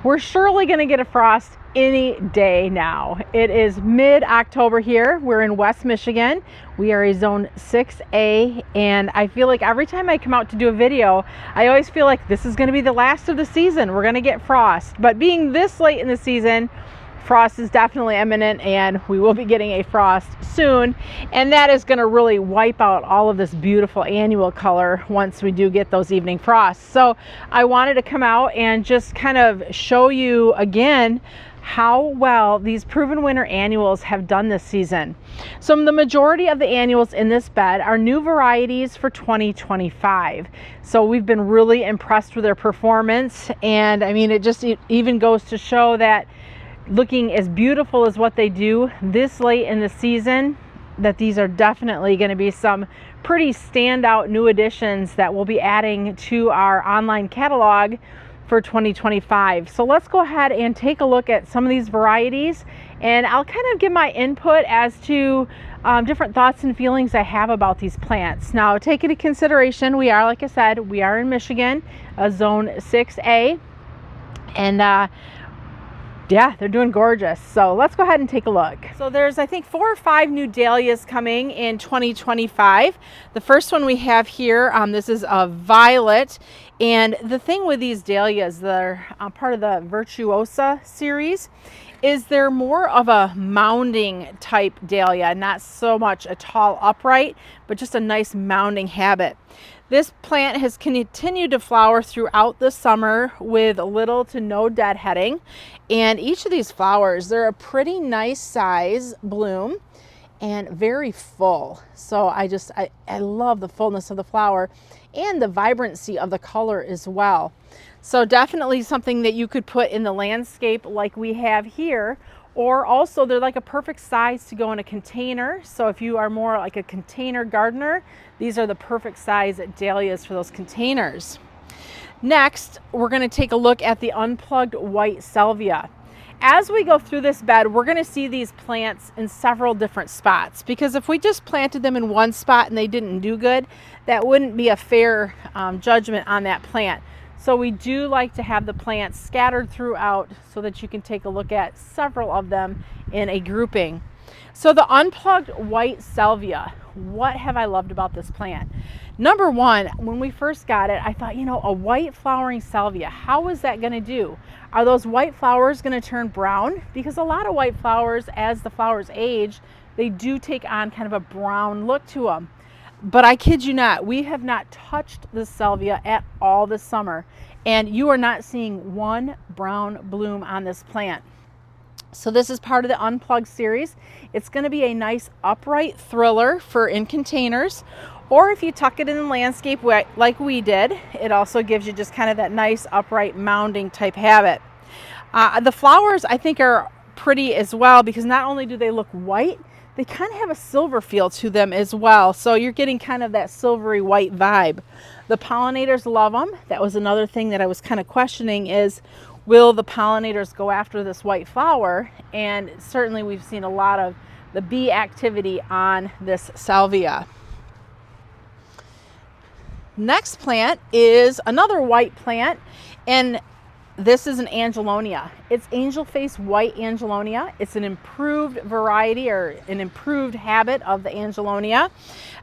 We're surely going to get a frost any day now. It is mid-October here. We're in West Michigan. We are a zone 6A, and I feel like every time I come out to do a video, I always feel like this is going to be the last of the season. We're going to get frost. But being this late in the season, frost is definitely imminent, and we will be getting a frost soon, and that is going to really wipe out all of this beautiful annual color once we do get those evening frosts. So I wanted to come out and just kind of show you again how well these proven winter annuals have done this season. So the majority of the annuals in this bed are new varieties for 2025. So we've been really impressed with their performance, and I mean, it just even goes to show that looking as beautiful as what they do this late in the season, that these are definitely going to be some pretty standout new additions that we'll be adding to our online catalog for 2025. So let's go ahead and take a look at some of these varieties, and I'll kind of give my input as to different thoughts and feelings I have about these plants. Now, take into consideration, we are, like I said, we are in Michigan, a zone 6A, and yeah, they're doing gorgeous. So let's go ahead and take a look. So there's, I think, 4 or 5 new dahlias coming in 2025. The first one we have here, this is a violet. And the thing with these dahlias, they're part of the Virtuosa series, is they're more of a mounding type dahlia, not so much a tall upright, but just a nice mounding habit. This plant has continued to flower throughout the summer with little to no deadheading. And each of these flowers, they're a pretty nice size bloom and very full. So I love the fullness of the flower and the vibrancy of the color as well. So definitely something that you could put in the landscape like we have here, or also they're like a perfect size to go in a container. So if you are more like a container gardener, these are the perfect size dahlias for those containers. Next, we're going to take a look at the unplugged white salvia. As we go through this bed, we're going to see these plants in several different spots, because if we just planted them in one spot and they didn't do good, that wouldn't be a fair judgment on that plant. So we do like to have the plants scattered throughout so that you can take a look at several of them in a grouping. So the unplugged white salvia, what have I loved about this plant? Number one, when we first got it, I thought, you know, a white flowering salvia, how is that going to do? Are those white flowers going to turn brown? Because a lot of white flowers, as the flowers age, they do take on kind of a brown look to them. But I kid you not, we have not touched the salvia at all this summer, and you are not seeing one brown bloom on this plant. So this is part of the Unplugged series. It's going to be a nice upright thriller for in containers, or if you tuck it in the landscape like we did, it also gives you just kind of that nice upright mounding type habit. The flowers, I think, are pretty as well, because not only do they look white, they kind of have a silver feel to them as well. So you're getting kind of that silvery white vibe. The pollinators love them. That was another thing that I was kind of questioning, is will the pollinators go after this white flower? And certainly we've seen a lot of the bee activity on this salvia. Next plant is another white plant, and this is an Angelonia. It's angel face white Angelonia. It's an improved variety, or an improved habit of the Angelonia.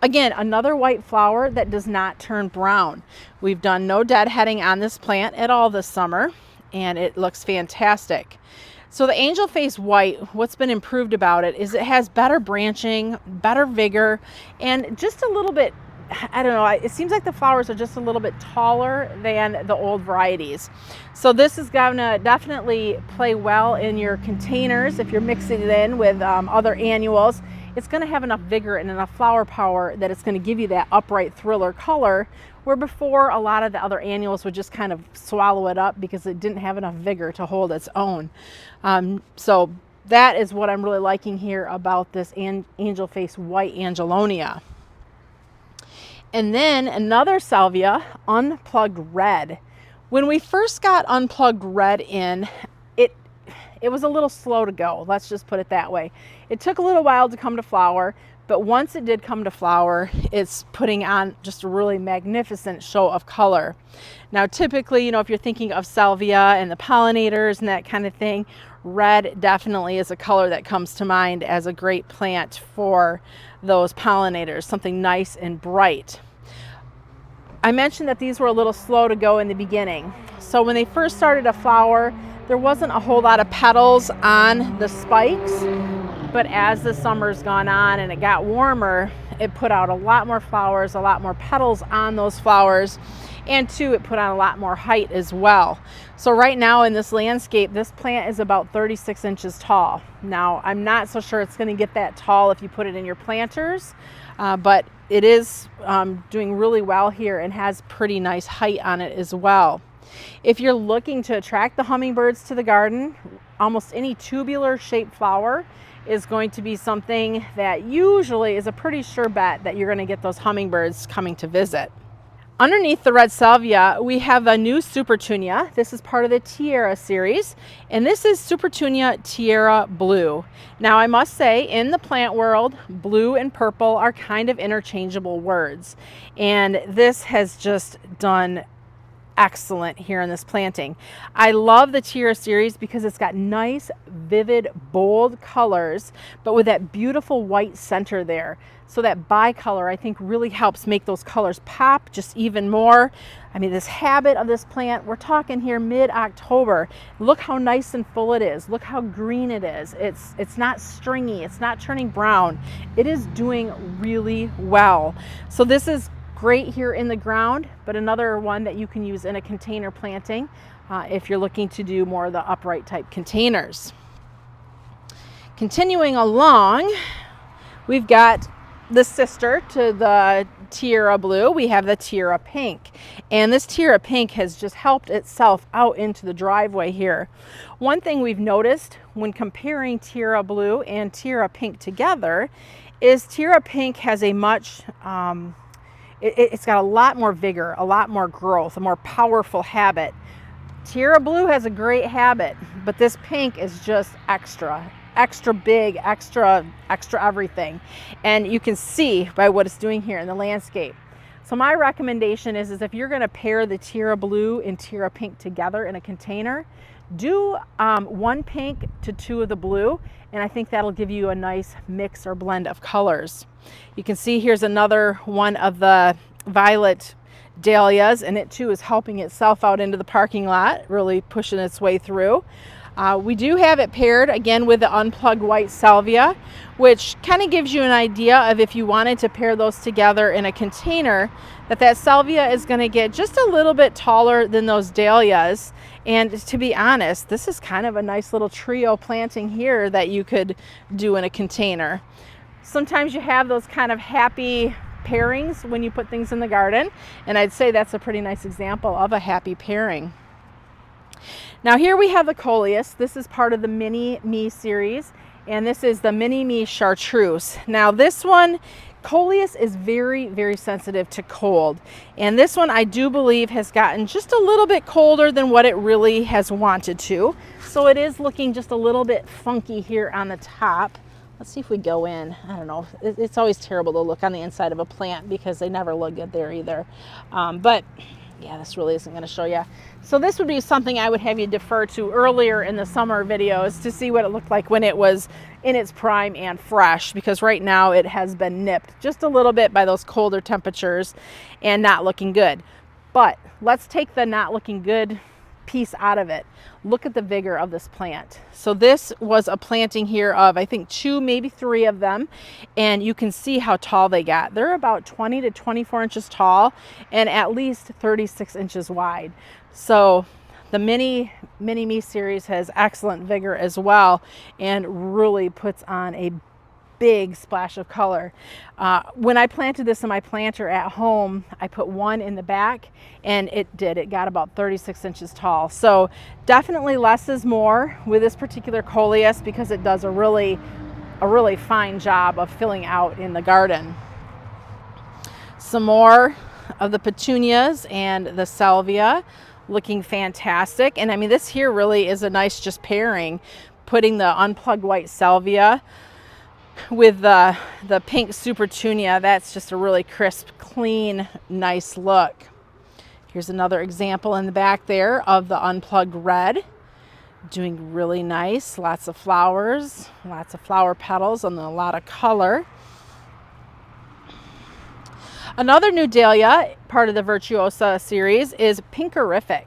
Again, another white flower that does not turn brown. We've done no deadheading on this plant at all this summer, and it looks fantastic. So the angel face white, what's been improved about it is it has better branching, better vigor, and just a little bit, I don't know, it seems like the flowers are just a little bit taller than the old varieties. So this is going to definitely play well in your containers. If you're mixing it in with other annuals, it's going to have enough vigor and enough flower power that it's going to give you that upright thriller color, where before a lot of the other annuals would just kind of swallow it up because it didn't have enough vigor to hold its own. So that is what I'm really liking here about this angel face white Angelonia. And then another salvia, Unplugged Red. When we first got Unplugged Red in, it was a little slow to go. Let's just put it that way. It took a little while to come to flower, but once it did come to flower, it's putting on just a really magnificent show of color. Now, typically, you know, if you're thinking of salvia and the pollinators and that kind of thing, red definitely is a color that comes to mind as a great plant for those pollinators, something nice and bright. I mentioned that these were a little slow to go in the beginning. So when they first started to flower, there wasn't a whole lot of petals on the spikes, but as the summer's gone on and it got warmer, it put out a lot more flowers, a lot more petals on those flowers, and two, it put on a lot more height as well. So right now in this landscape, this plant is about 36 inches tall. Now, I'm not so sure it's going to get that tall if you put it in your planters, but it is doing really well here and has pretty nice height on it as well. If you're looking to attract the hummingbirds to the garden, almost any tubular shaped flower is going to be something that usually is a pretty sure bet that you're going to get those hummingbirds coming to visit. Underneath the red salvia, we have a new Super Tunia. This is part of the Tiara series, and this is Super Tunia Tiara Blue. Now, I must say, in the plant world, blue and purple are kind of interchangeable words, and this has just done excellent here in this planting. I love the Tiara series because it's got nice, vivid, bold colors, but with that beautiful white center there. So that bicolor, I think, really helps make those colors pop just even more. I mean, this habit of this plant, we're talking here mid-October. Look how nice and full it is. Look how green it is. It's not stringy. It's not turning brown. It is doing really well. So this is great here in the ground, but another one that you can use in a container planting if you're looking to do more of the upright type containers. Continuing along, we've got the sister to the Tiara Blue. We have the Tiara Pink, and this Tiara Pink has just helped itself out into the driveway here. One thing we've noticed when comparing Tiara Blue and Tiara Pink together is Tiara Pink has a much it's got a lot more vigor, a lot more growth, a more powerful habit. Tiara Blue has a great habit, but this pink is just extra big, extra everything. And you can see by what it's doing here in the landscape. So my recommendation is if you're going to pair the Tiara Blue and Tiara Pink together in a container, do one pink to two of the blue, and I think that'll give you a nice mix or blend of colors. You can see here's another one of the violet dahlias, and it too is helping itself out into the parking lot, really pushing its way through. We do have it paired again with the unplugged white salvia, which kind of gives you an idea of if you wanted to pair those together in a container, that salvia is going to get just a little bit taller than those dahlias. And to be honest, this is kind of a nice little trio planting here that you could do in a container. Sometimes you have those kind of happy pairings when you put things in the garden, and I'd say that's a pretty nice example of a happy pairing. Now here we have the coleus. This is part of the Mini Me series, and this is the Mini Me Chartreuse. Now this one, coleus is very, very sensitive to cold, and this one I do believe has gotten just a little bit colder than what it really has wanted to. So it is looking just a little bit funky here on the top. Let's see if we go in. I don't know. It's always terrible to look on the inside of a plant because they never look good there either. But yeah, this really isn't going to show you. So this would be something I would have you defer to earlier in the summer videos to see what it looked like when it was in its prime and fresh, because right now it has been nipped just a little bit by those colder temperatures and not looking good. But let's take the not looking good piece out of it. Look at the vigor of this plant. So this was a planting here of, I think, 2, maybe 3 of them, and you can see how tall they got. They're about 20 to 24 inches tall and at least 36 inches wide. So the Mini Me series has excellent vigor as well and really puts on a big splash of color. When I planted this in my planter at home, I put one in the back, and it got about 36 inches tall. So definitely less is more with this particular coleus because it does a really fine job of filling out in the garden. Some more of the petunias and the salvia looking fantastic. And I mean, this here really is a nice just pairing, putting the unplugged white salvia with the pink Super Tunia. That's just a really crisp, clean, nice look. Here's another example in the back there of the Unplugged Red. Doing really nice. Lots of flowers, lots of flower petals, and a lot of color. Another new dahlia, part of the Virtuosa series, is Pinkerrific.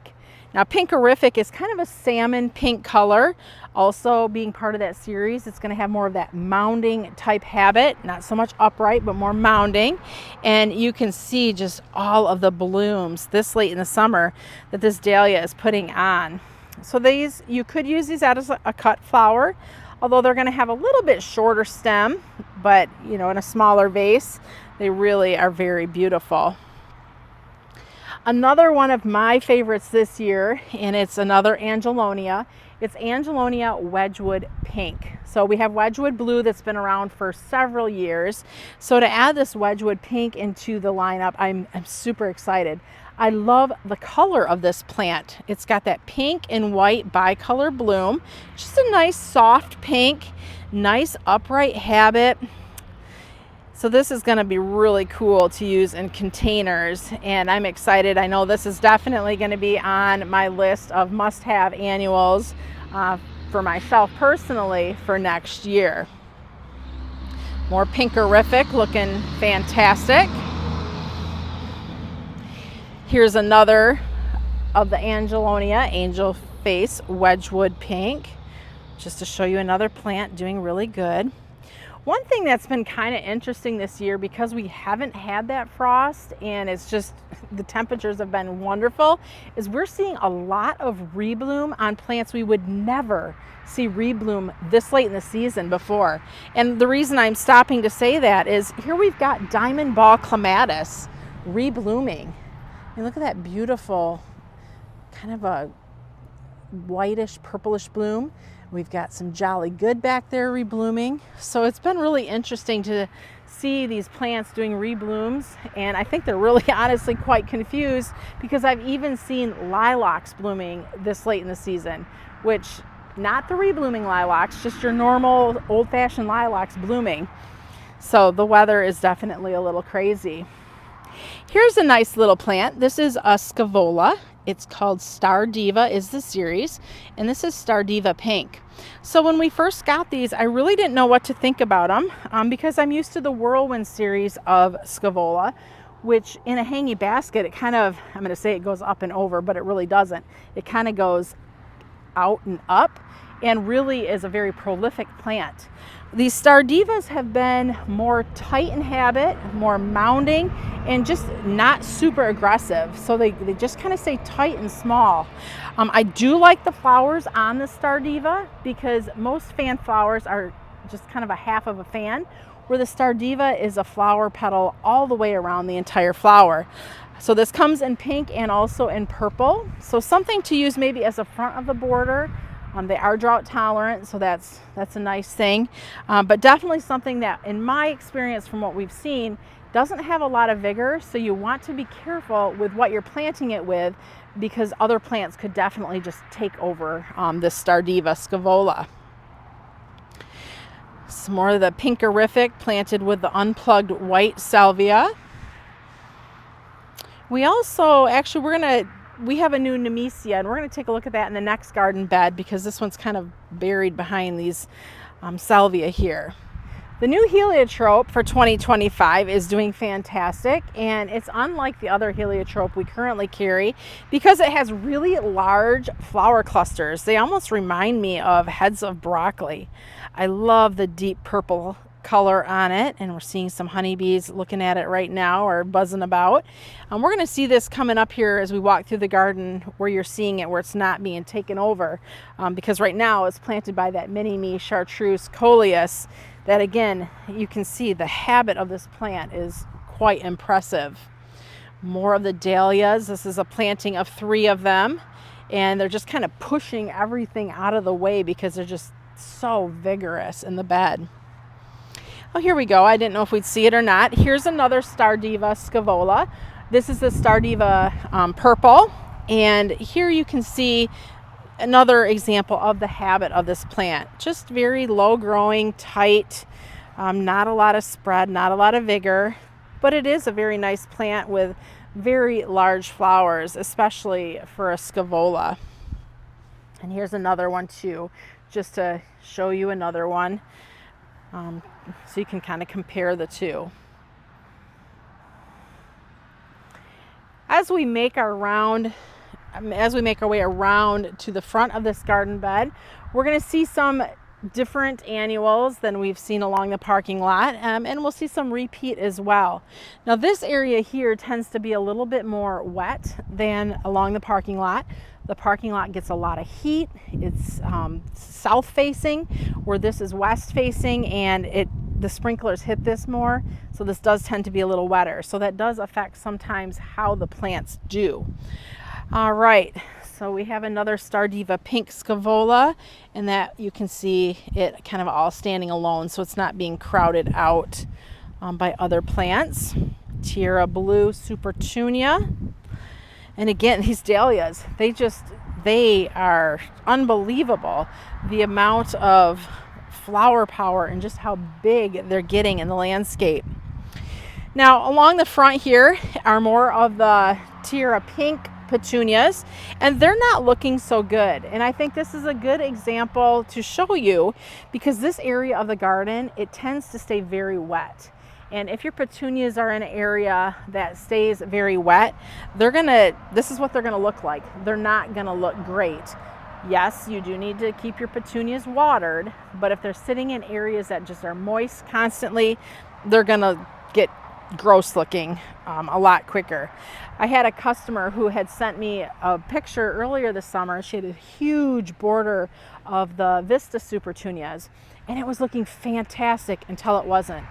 Now, Pinkerrific is kind of a salmon pink color. Also being part of that series, it's going to have more of that mounding type habit, not so much upright, but more mounding. And you can see just all of the blooms this late in the summer that this dahlia is putting on. So these, you could use these as a cut flower, although they're going to have a little bit shorter stem, but you know, in a smaller vase, they really are very beautiful. Another one of my favorites this year, and it's another Angelonia. It's Angelonia Wedgewood Pink. So we have Wedgewood Blue that's been around for several years. So to add this Wedgewood Pink into the lineup, I'm super excited. I love the color of this plant. It's got that pink and white bicolor bloom. Just a nice soft pink, nice upright habit. So this is going to be really cool to use in containers, and I'm excited. I know this is definitely going to be on my list of must-have annuals for myself personally for next year. More Pinkerrific, looking fantastic. Here's another of the Angelonia Angel Face Wedgewood Pink, just to show you another plant doing really good. One thing that's been kind of interesting this year, because we haven't had that frost and it's just the temperatures have been wonderful, is we're seeing a lot of rebloom on plants we would never see rebloom this late in the season before. And the reason I'm stopping to say that is here we've got Diamond Ball Clematis reblooming. And look at that beautiful kind of a whitish purplish bloom. We've got some Jolly Good back there reblooming. So it's been really interesting to see these plants doing reblooms, and I think they're really honestly quite confused, because I've even seen lilacs blooming this late in the season, which not the reblooming lilacs, just your normal old-fashioned lilacs blooming. So the weather is definitely a little crazy. Here's a nice little plant. This is a Scaevola. It's called Star Diva is the series, and this is Star Diva Pink. So when we first got these, I really didn't know what to think about them because I'm used to the Whirlwind series of Scaevola, which in a hanging basket, it kind of, I'm going to say it goes up and over, but it really doesn't. It kind of goes out and up and really is a very prolific plant. These Star Divas have been more tight in habit, more mounding, and just not super aggressive. So they just kind of stay tight and small. I do like the flowers on the Star Diva, because most fan flowers are just kind of a half of a fan, where the Star Diva is a flower petal all the way around the entire flower. So this comes in pink and also in purple. So something to use maybe as a front of the border. They are drought tolerant, so that's a nice thing, but definitely something that, in my experience from what we've seen, doesn't have a lot of vigor. So you want to be careful with what you're planting it with, because other plants could definitely just take over this Star Diva Scaevola. Some more of the Pinkerrific planted with the Unplugged White Salvia. We also, actually, we have a new Nesia, and we're going to take a look at that in the next garden bed, because this one's kind of buried behind these salvia here. The new Heliotrope for 2025 is doing fantastic, and it's unlike the other Heliotrope we currently carry because it has really large flower clusters. They almost remind me of heads of broccoli. I love the deep purple color on it, and we're seeing some honeybees looking at it right now, or buzzing about. We're going to see this coming up here as we walk through the garden, where you're seeing it, where it's not being taken over, because right now it's planted by that mini Mi Chartreuse coleus that, again, you can see the habit of this plant is quite impressive. More of the dahlias. This is a planting of 3 of them, and they're just kind of pushing everything out of the way because they're just so vigorous in the bed. Oh, here we go. I didn't know if we'd see it or not. Here's another Star Diva Scaevola. This is the Star Diva purple, and here you can see another example of the habit of this plant. Just very low growing, tight, Not a lot of spread, not a lot of vigor, but it is a very nice plant with very large flowers, especially for a scaevola. And here's another one too, just to show you another one, so you can kind of compare the two. As we make our way around to the front of this garden bed, we're going to see some different annuals than we've seen along the parking lot, and we'll see some repeat as well. Now this area here tends to be a little bit more wet than along the parking lot. The parking lot gets a lot of heat. It's south facing, where this is west facing, and the sprinklers hit this more, so this does tend to be a little wetter. So that does affect sometimes how the plants do. All right, so we have another Star Diva pink scaevola, and that you can see it kind of all standing alone, so it's not being crowded out by other plants. Tiara blue super Tunia. And again, these dahlias, they are unbelievable. The amount of flower power and just how big they're getting in the landscape. Now along the front here are more of the Tiara pink petunias, and they're not looking so good. And I think this is a good example to show you, because this area of the garden, it tends to stay very wet. And if your petunias are in an area that stays very wet, this is what they're gonna look like. They're not gonna look great. Yes, you do need to keep your petunias watered, but if they're sitting in areas that just are moist constantly, they're gonna get gross looking a lot quicker. I had a customer who had sent me a picture earlier this summer. She had a huge border of the Vista Super Tunias, and it was looking fantastic until it wasn't.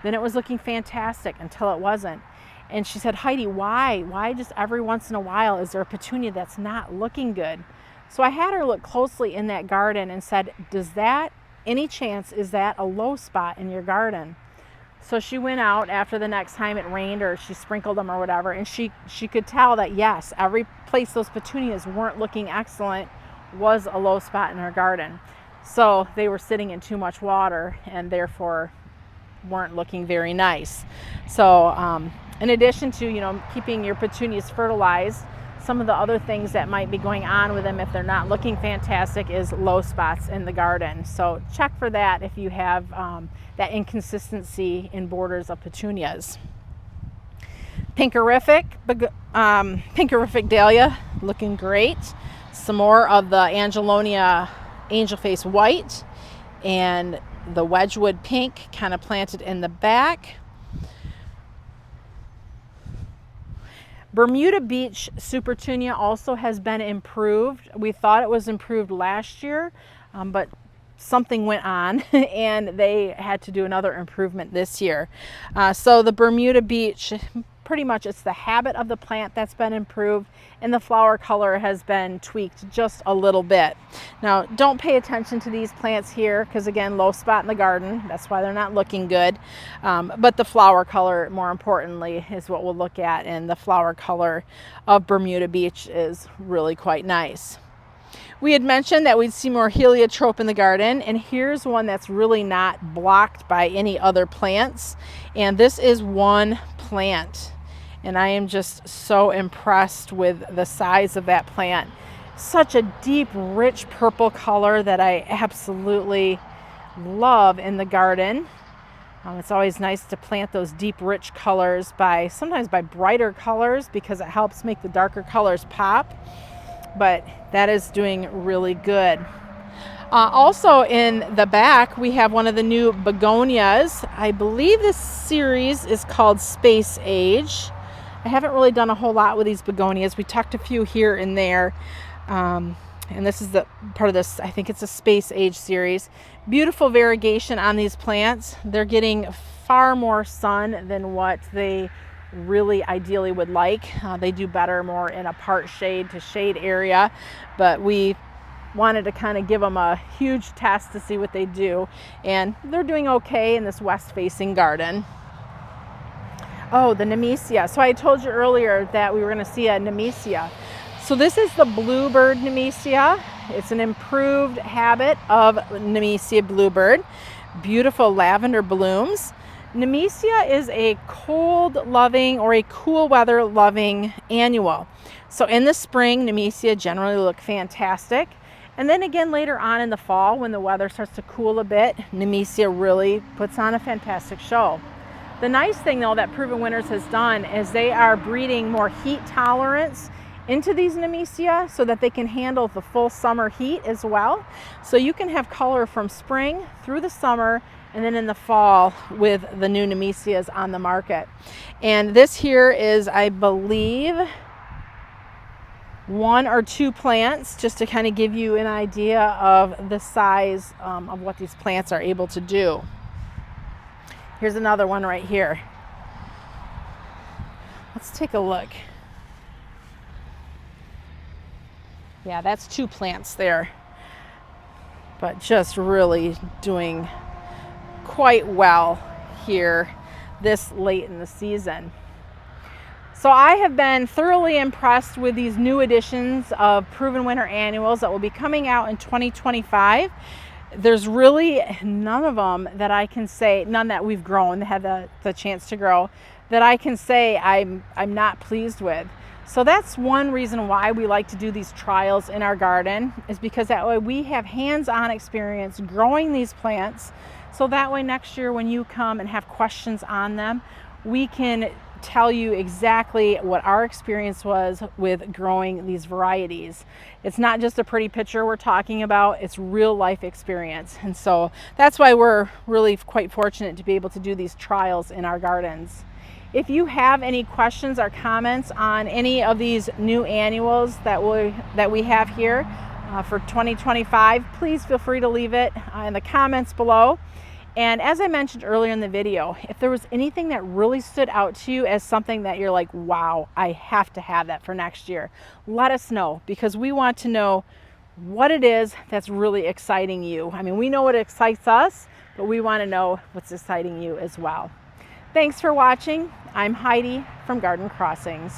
Then it was looking fantastic until it wasn't. And she said, Heidi, why just every once in a while is there a petunia that's not looking good? So I had her look closely in that garden and said, is that a low spot in your garden? So she went out after the next time it rained, or she sprinkled them or whatever, and she could tell that yes, every place those petunias weren't looking excellent was a low spot in her garden. So they were sitting in too much water and therefore weren't looking very nice. So in addition to keeping your petunias fertilized, some of the other things that might be going on with them if they're not looking fantastic is low spots in the garden. So check for that if you have that inconsistency in borders of petunias. Pinkerrific dahlia, looking great. Some more of the Angelonia Angel Face White and the Wedgewood pink kind of planted in the back. Bermuda Beach Super Tunia also has been improved. We thought it was improved last year, but something went on and they had to do another improvement this year. So the Bermuda Beach, pretty much it's the habit of the plant that's been improved, and the flower color has been tweaked just a little bit. Now don't pay attention to these plants here, because again, low spot in the garden, that's why they're not looking good. But the flower color, more importantly, is what we'll look at, and the flower color of Bermuda Beach is really quite nice. We had mentioned that we'd see more Heliotrope in the garden, and here's one that's really not blocked by any other plants, and this is one plant. And I am just so impressed with the size of that plant. Such a deep, rich purple color that I absolutely love in the garden. It's always nice to plant those deep, rich colors sometimes by brighter colors, because it helps make the darker colors pop. But that is doing really good. Also in the back, we have one of the new begonias. I believe this series is called Space Age. I haven't really done a whole lot with these begonias. We tucked a few here and there. And this is the part of this, I think it's a Space Age series. Beautiful variegation on these plants. They're getting far more sun than what they really ideally would like. They do better more in a part shade to shade area, but we wanted to kind of give them a huge test to see what they do, and they're doing okay in this west facing garden. Oh, the Nesia. So I told you earlier that we were going to see a Nesia. So this is the bluebird Nesia. It's an improved habit of Nesia bluebird. beautiful lavender blooms. Nesia is a cold loving or a cool weather loving annual. So in the spring, Nesia generally look fantastic. And then again later on in the fall, when the weather starts to cool a bit, Nesia really puts on a fantastic show. The nice thing though that Proven Winners has done is they are breeding more heat tolerance into these Nesia so that they can handle the full summer heat as well. So you can have color from spring through the summer and then in the fall with the new Nemesias on the market. And this here is, I believe, 1 or 2 plants, just to kind of give you an idea of the size of what these plants are able to do. Here's another one right here. Let's take a look. Yeah, that's 2 plants there, but just really doing quite well here this late in the season. So I have been thoroughly impressed with these new additions of Proven Winner annuals that will be coming out in 2025. There's really none of them that I can say, none that we've grown, had the chance to grow, that I can say I'm not pleased with. So that's one reason why we like to do these trials in our garden, is because that way we have hands-on experience growing these plants. So that way next year when you come and have questions on them, we can tell you exactly what our experience was with growing these varieties. It's not just a pretty picture we're talking about, it's real life experience. And so that's why we're really quite fortunate to be able to do these trials in our gardens. If you have any questions or comments on any of these new annuals that we have here for 2025, please feel free to leave it in the comments below. And as I mentioned earlier in the video, if there was anything that really stood out to you as something that you're like, wow, I have to have that for next year, let us know, because we want to know what it is that's really exciting you. I mean, we know what excites us, but we want to know what's exciting you as well. Thanks for watching. I'm Heidi from Garden Crossings.